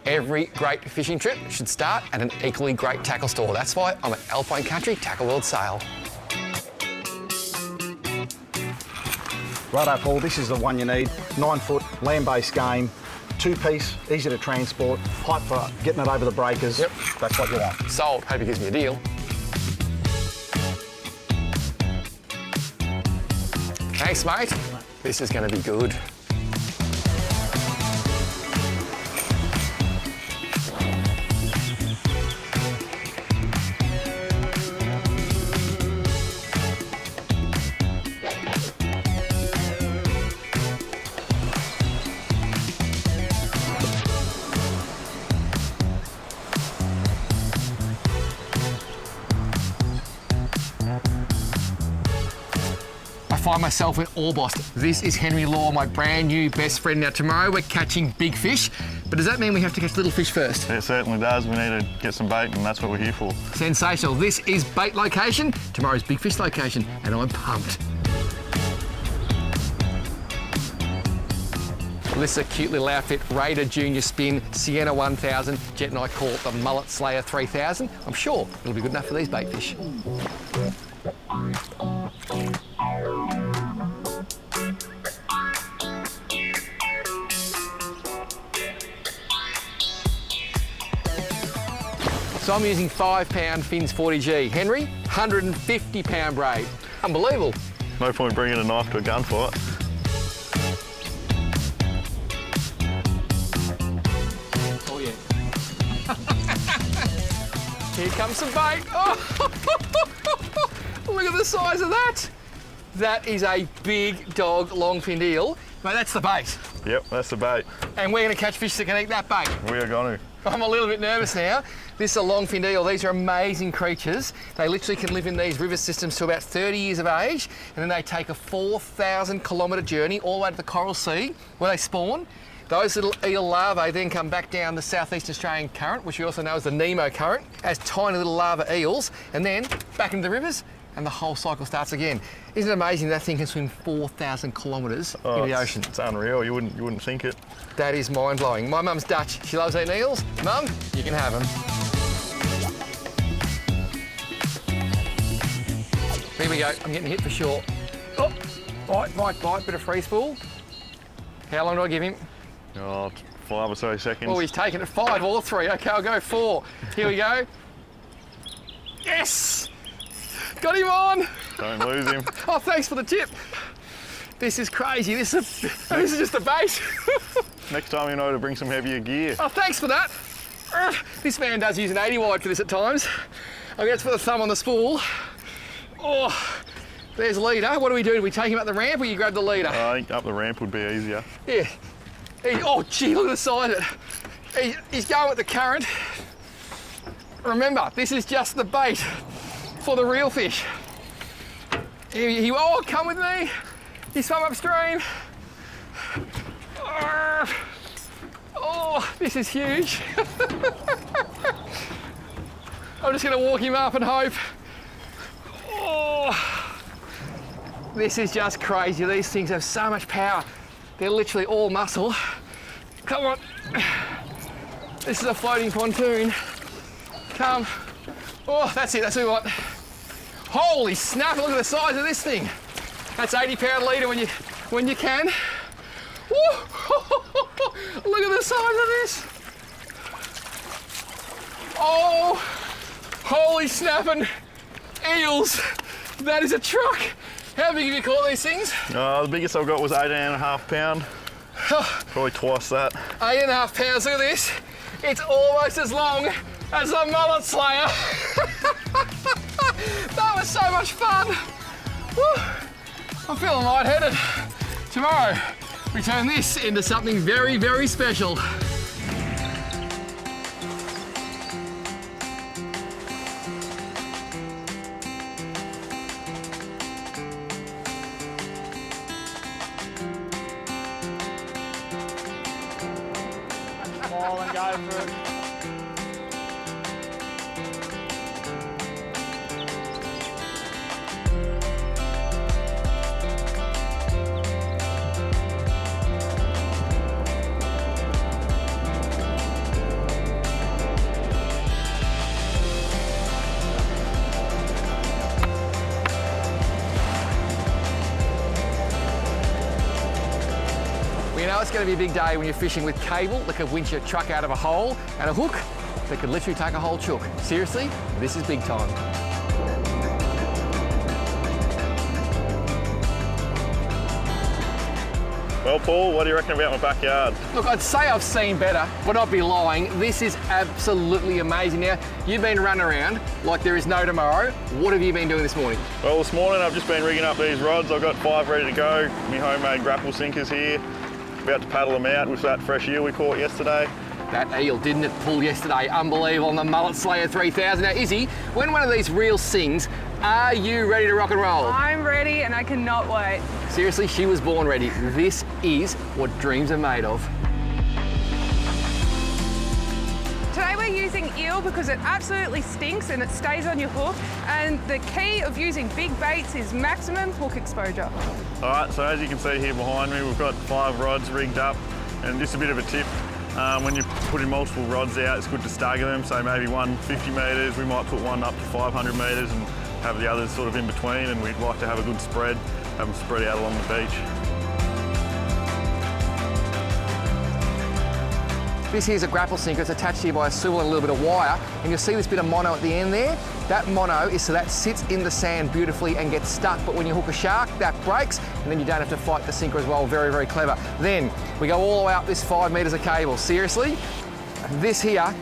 Every great fishing trip should start at an equally great tackle store. That's why I'm at Alpine Country Tackle World Sale. Righto, Paul, this is the one you need. 9-foot, land-based game, 2-piece, easy to transport, hype for getting it over the breakers. Yep. That's what you want. Sold. Hope he gives me a deal. Thanks, mate. This is going to be good. I find myself in Orbost. This is Henry Law, my brand new best friend. Now tomorrow we're catching big fish, but does that mean we have to catch little fish first? It certainly does. We need to get some bait and that's what we're here for. Sensational. This is bait location, tomorrow's big fish location, and I'm pumped. Well, this is a cute little outfit. Raider Junior Spin, Sienna 1000, Jet and I call it the Mullet Slayer 3000. I'm sure it'll be good enough for these bait fish. So I'm using 5-pound Fins 40G. Henry, 150-pound braid. Unbelievable. No point bringing a knife to a gunfight. Oh yeah. Here comes some bait. Oh, look at the size of that. That is a big dog long-finned eel. Mate, that's the bait. Yep, that's the bait. And we're going to catch fish that can eat that bait. We are going to. I'm a little bit nervous now. This is a long-finned eel. These are amazing creatures. They literally can live in these river systems to about 30 years of age, and then they take a 4,000-kilometre journey all the way to the Coral Sea, where they spawn. Those little eel larvae then come back down the southeast Australian current, which we also know as the Nemo current, as tiny little larva eels, and then back into the rivers, and the whole cycle starts again. Isn't it amazing that thing can swim 4,000 kilometres in the ocean? It's unreal. You wouldn't think it. That is mind-blowing. My mum's Dutch. She loves eating eels. Mum, you can have them. Here we go. I'm getting hit for sure. Oh, bite, bit of free spool. How long do I give him? Oh, 5 or so seconds. Oh, he's taken it 5 or 3. Okay, I'll go 4. Here we go. Yes! Got him on! Don't lose him. Oh, thanks for the tip. This is crazy. This is just the bait. Next time you know to bring some heavier gear. Oh, thanks for that. This man does use an 80 wide for this at times. I'm going to put the thumb on the spool. Oh, there's a leader. What do? Do we take him up the ramp or you grab the leader? I think up the ramp would be easier. Yeah. Oh, gee, look at the size of it. He's going with the current. Remember, this is just the bait for the real fish. Oh, come with me. He swam upstream. Oh, this is huge. I'm just going to walk him up and hope. Oh, this is just crazy. These things have so much power. They're literally all muscle. Come on. This is a floating pontoon. Come. Oh, that's it. That's what we want. Holy snap, look at the size of this thing. That's 80-pound leader when you can. Woo. Look at the size of this. Oh, holy snapping eels. That is a truck. How big have you caught these things? The biggest I got was 18.5 pound. Probably twice that. 8.5 pounds, look at this. It's almost as long as a mullet slayer. That was so much fun. Woo. I'm feeling lightheaded. Tomorrow, we turn this into something very, very special. Ball and go for it. know it's going to be a big day when you're fishing with cable that could winch your truck out of a hole and a hook that could literally take a whole chook. Seriously, this is big time. Well, Paul, what do you reckon about my backyard? Look, I'd say I've seen better, but I'd be lying. This is absolutely amazing. Now, you've been running around like there is no tomorrow. What have you been doing this morning? Well, this morning I've just been rigging up these rods. I've got 5 ready to go. My homemade grapple sinkers here. About to paddle them out with that fresh eel we caught yesterday. That eel, didn't it pull yesterday? Unbelievable on the Mullet Slayer 3000. Now, Izzy, when one of these reels sings, are you ready to rock and roll? I'm ready and I cannot wait. Seriously, she was born ready. This is what dreams are made of. Today we're using eel because it absolutely stinks and it stays on your hook. And the key of using big baits is maximum hook exposure. All right, so as you can see here behind me, we've got 5 rods rigged up. And just a bit of a tip, when you're putting multiple rods out, it's good to stagger them. So maybe one 50 metres, we might put one up to 500 metres and have the others sort of in between, and we'd like to have a good spread, have them spread out along the beach. This here's a grapple sinker. It's attached here by a swivel and a little bit of wire, and you'll see this bit of mono at the end there. That mono is so that sits in the sand beautifully and gets stuck, but when you hook a shark, that breaks, and then you don't have to fight the sinker as well. Very, very clever. Then we go all the way up this 5 metres of cable. Seriously, this here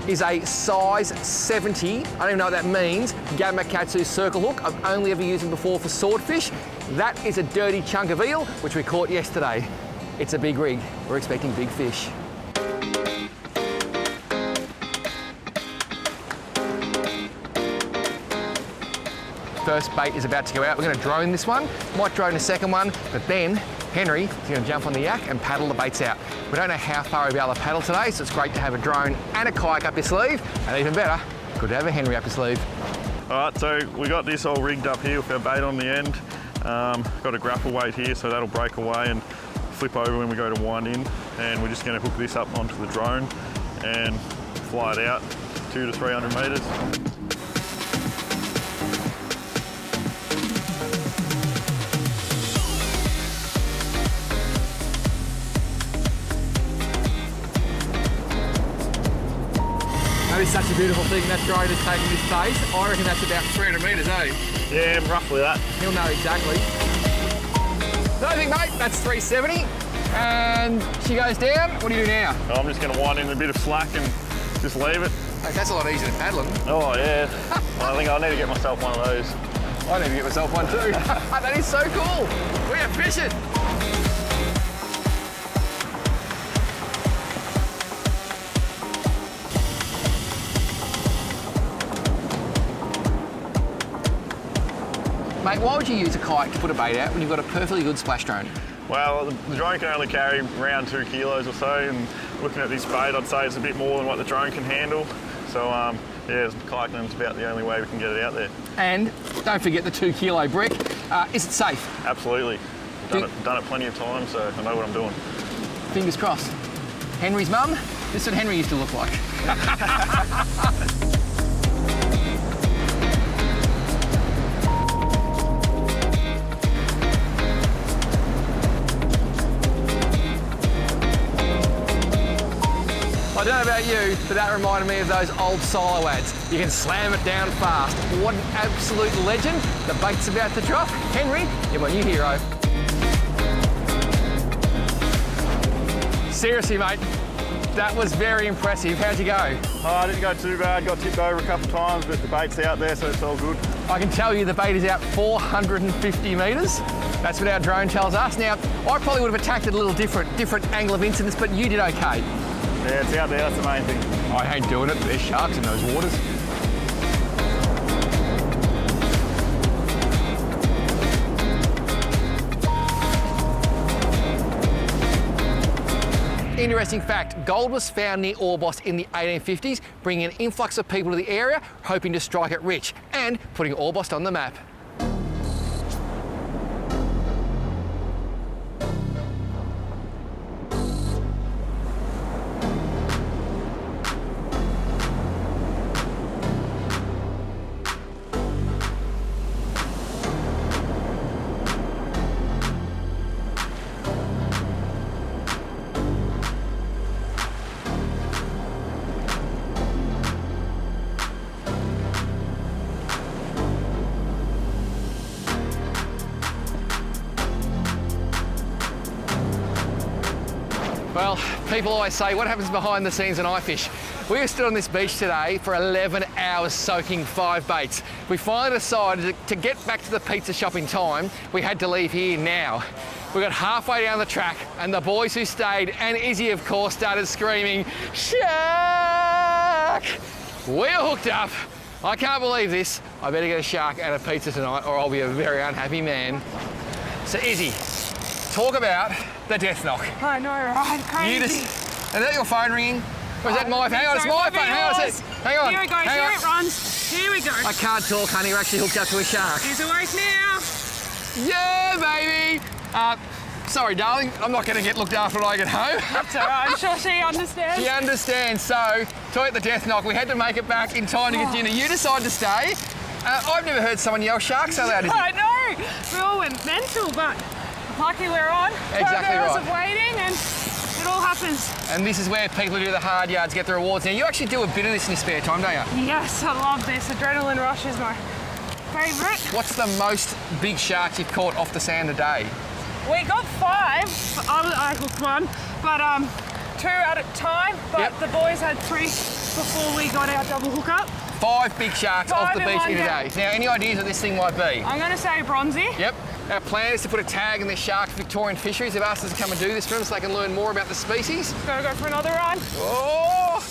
is a size 70, I don't even know what that means, Gamakatsu circle hook. I've only ever used them before for swordfish. That is a dirty chunk of eel, which we caught yesterday. It's a big rig. We're expecting big fish. First bait is about to go out. We're going to drone this one, might drone a second one, but then Henry is going to jump on the yak and paddle the baits out. We don't know how far we'll be able to paddle today, so it's great to have a drone and a kayak up your sleeve, and even better, good to have a Henry up your sleeve. All right, so we got this all rigged up here with our bait on the end. Got a grapple weight here, so that'll break away and flip over when we go to wind in. And we're just going to hook this up onto the drone and fly it out 200 to 300 metres. That is such a beautiful thing. That drone is taking this pace. I reckon that's about 300 metres, eh? Yeah, roughly that. He'll know exactly. So I think, mate, that's 370. And she goes down. What do you do now? I'm just going to wind in a bit of slack and just leave it. Mate, that's a lot easier than paddling. Oh, yeah. I think I need to get myself one of those. I need to get myself one too. That is so cool. We are fishing. Mate, why would you use a kayak to put a bait out when you've got a perfectly good splash drone? Well, the drone can only carry around 2 kilos or so, and looking at this bait, I'd say it's a bit more than what the drone can handle. So, yeah, kayaking is about the only way we can get it out there. And don't forget the 2 kilo brick. Is it safe? Absolutely. Done it plenty of times, so I know what I'm doing. Fingers crossed. Henry's mum, this is what Henry used to look like. I don't know about you, but that reminded me of those old silo ads. You can slam it down fast. What an absolute legend. The bait's about to drop. Henry, you're my new hero. Seriously, mate, that was very impressive. How'd you go? Oh, I didn't go too bad. Got tipped over a couple of times, but the bait's out there, so it's all good. I can tell you the bait is out 450 metres. That's what our drone tells us. Now, I probably would have attacked it a little different angle of incidence, but you did okay. Yeah, it's out there, that's the main thing. I ain't doing it. There's sharks in those waters. Interesting fact, gold was found near Orbost in the 1850s, bringing an influx of people to the area, hoping to strike it rich and putting Orbost on the map. Well, people always say, what happens behind the scenes when I fish? We have stood on this beach today for 11 hours soaking 5 baits. We finally decided to get back to the pizza shop in time. We had to leave here now. We got halfway down the track and the boys who stayed, and Izzy of course, started screaming, "Shark!" We're hooked up. I can't believe this. I better get a shark and a pizza tonight or I'll be a very unhappy man. So Izzy, talk about the death knock. I know, right? Crazy. Is that your phone ringing? Or is that my phone? Hang on, it's my phone. Hang on a sec. Hang on. Here we go, here it runs. Here we go. I can't talk, honey. We're actually hooked up to a shark. He's awake now. Yeah, baby. Sorry, darling. I'm not going to get looked after when I get home. That's all right. I'm sure she understands. She understands. So, talk the death knock. We had to make it back in time to get dinner. You decided to stay. I've never heard someone yell shark so loud. I know. We all went mental, but lucky we're on. Exactly 12 hours right. of waiting and it all happens. And this is where people who do the hard yards get the rewards. Now, you actually do a bit of this in your spare time, don't you? Yes, I love this. Adrenaline rush is my favourite. What's the most big sharks you've caught off the sand a day? We got 5. I hooked one, but 2 at a time. But Yep. the boys had 3 before we got our double hookup. 5 big sharks 5 off the in beach one in a day. day. Now, any ideas what this thing might be? I'm going to say bronzy. Yep. Our plan is to put a tag in the Shark Victorian Fisheries. They've asked us to come and do this for them so they can learn more about the species. Gotta go for another run. Oh!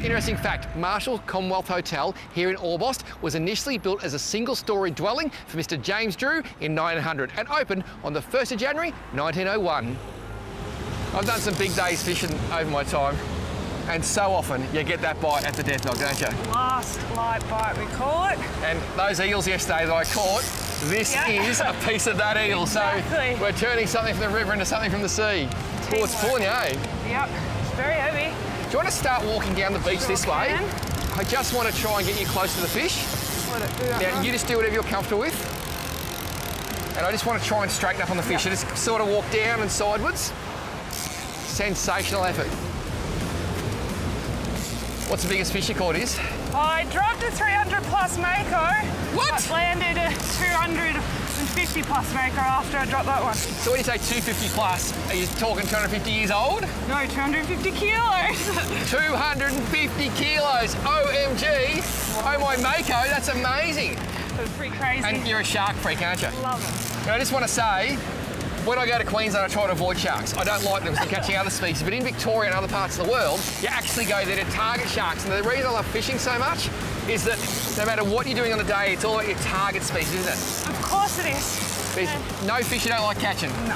Interesting fact, Marshall Commonwealth Hotel here in Orbost was initially built as a single-storey dwelling for Mr. James Drew in 1900 and opened on the 1st of January 1901. I've done some big days fishing over my time, and so often you get that bite at the death knock, don't you? Last light bite, we call it. And those eels yesterday that I caught, this is a piece of that eel. Exactly. So we're turning something from the river into something from the sea. Oh, it's pulling you, eh? Yep, it's very heavy. Do you want to start walking down the beach Sure this way? can. I just want to try and get you close to the fish. Let it do that Now, run. you just do whatever you're comfortable with. And I just want to try and straighten up on the fish. Yep. So just sort of walk down and sidewards. Sensational effort. What's the biggest fish you caught is? I dropped a 300 plus mako. What? But landed a 250 plus mako after I dropped that one. So when you say 250 plus, are you talking 250 years old? No, 250 kilos. 250 kilos, OMG. Oh my Mako, that's amazing. That's pretty crazy. And you're a shark freak, aren't you? Love it. And I just want to say, when I go to Queensland, I try to avoid sharks. I don't like them because they're catching other species. But in Victoria and other parts of the world, you actually go there to target sharks. And the reason I love fishing so much is that no matter what you're doing on the day, it's all about your target species, isn't it? Of course it is. There's no fish you don't like catching. No.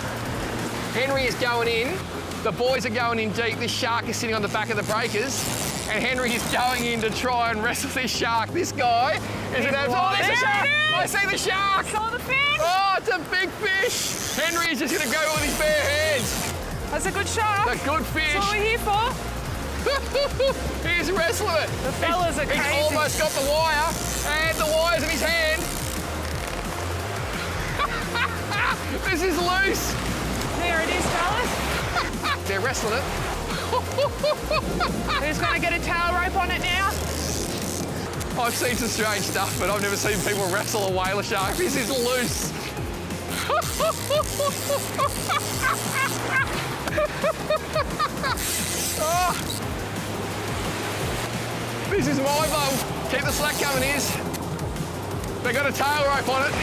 Henry is going in. The boys are going in deep. This shark is sitting on the back of the breakers. And Henry is going in to try and wrestle this shark. This guy is an absolute... Oh, there's a shark! I see the shark! Saw the fish. Oh, it's a big fish! Henry is just going to go with his bare hands. That's a good shark. A good fish. That's what we're here for. He's wrestling it. The fellas are He's crazy. almost got the wire, and the wire's in his hand. This is loose. There it is, fellas. They're wrestling it. Who's going to get a tail rope on it now? I've seen some strange stuff, but I've never seen people wrestle a whaler shark. This is loose. Oh. This is my boat. Keep the slack coming, Iz. They got a tail rope on it.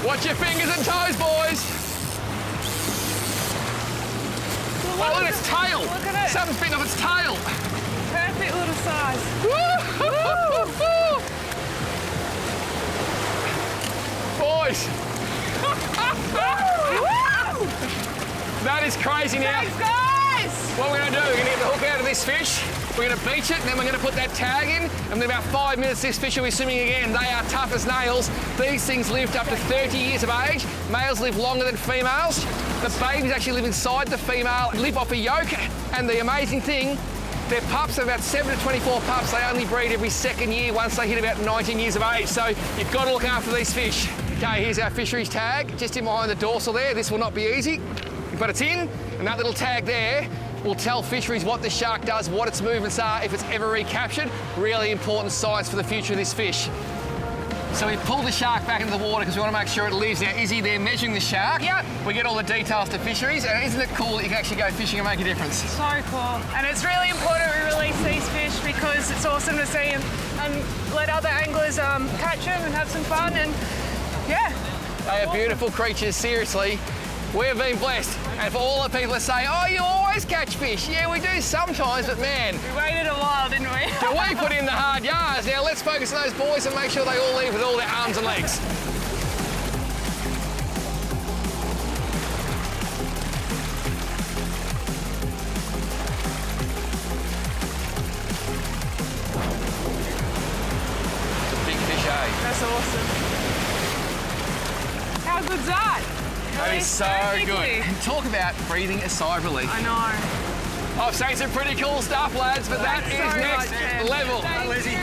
Watch your fingers and toes, boys. Well, Oh, look at its tail. Look at it. Something's bitten off its tail. Perfect little size. Boys. That is crazy now. Thanks, guys. What we're going to do, we're going to get the hook out of this fish, we're going to beach it, and then we're going to put that tag in, and in about 5 minutes this fish will be swimming again. They are tough as nails. These things lived up to 30 years of age. Males live longer than females. The babies actually live inside the female, live off a yolk, and the amazing thing, their pups are about 7 to 24 pups. They only breed every second year once they hit about 19 years of age, so you've got to look after these fish. Okay, here's our fisheries tag, just in behind the dorsal there. This will not be easy, but it's in, and that little tag there will tell fisheries what the shark does, what its movements are, if it's ever recaptured. Really important science for the future of this fish. So we pulled the shark back into the water because we want to make sure it lives. Now, Izzy, they're measuring the shark. Yep. We get all the details to fisheries, and isn't it cool that you can actually go fishing and make a difference? So cool. And it's really important we release these fish because it's awesome to see them and let other anglers catch them and have some fun. And yeah. They are beautiful creatures, seriously. We've been blessed. And for all the people that say, oh, you always catch fish. Yeah, we do sometimes, but man. We waited a while, didn't we? We put in the hard yards. Now let's focus on those boys and make sure they all leave with all their arms and legs. It's a big fish, eh? That's awesome. How good's that? That is so good. And talk about breathing a sigh of relief. I know. I've seen some pretty cool stuff, lads, but that is so next much, level.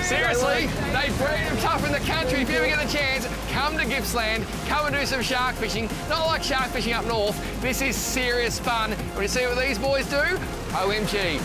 Seriously, they breed them tough in the country. If you ever get a chance, come to Gippsland, come and do some shark fishing. Not like shark fishing up north. This is serious fun. When you see what these boys do, OMG.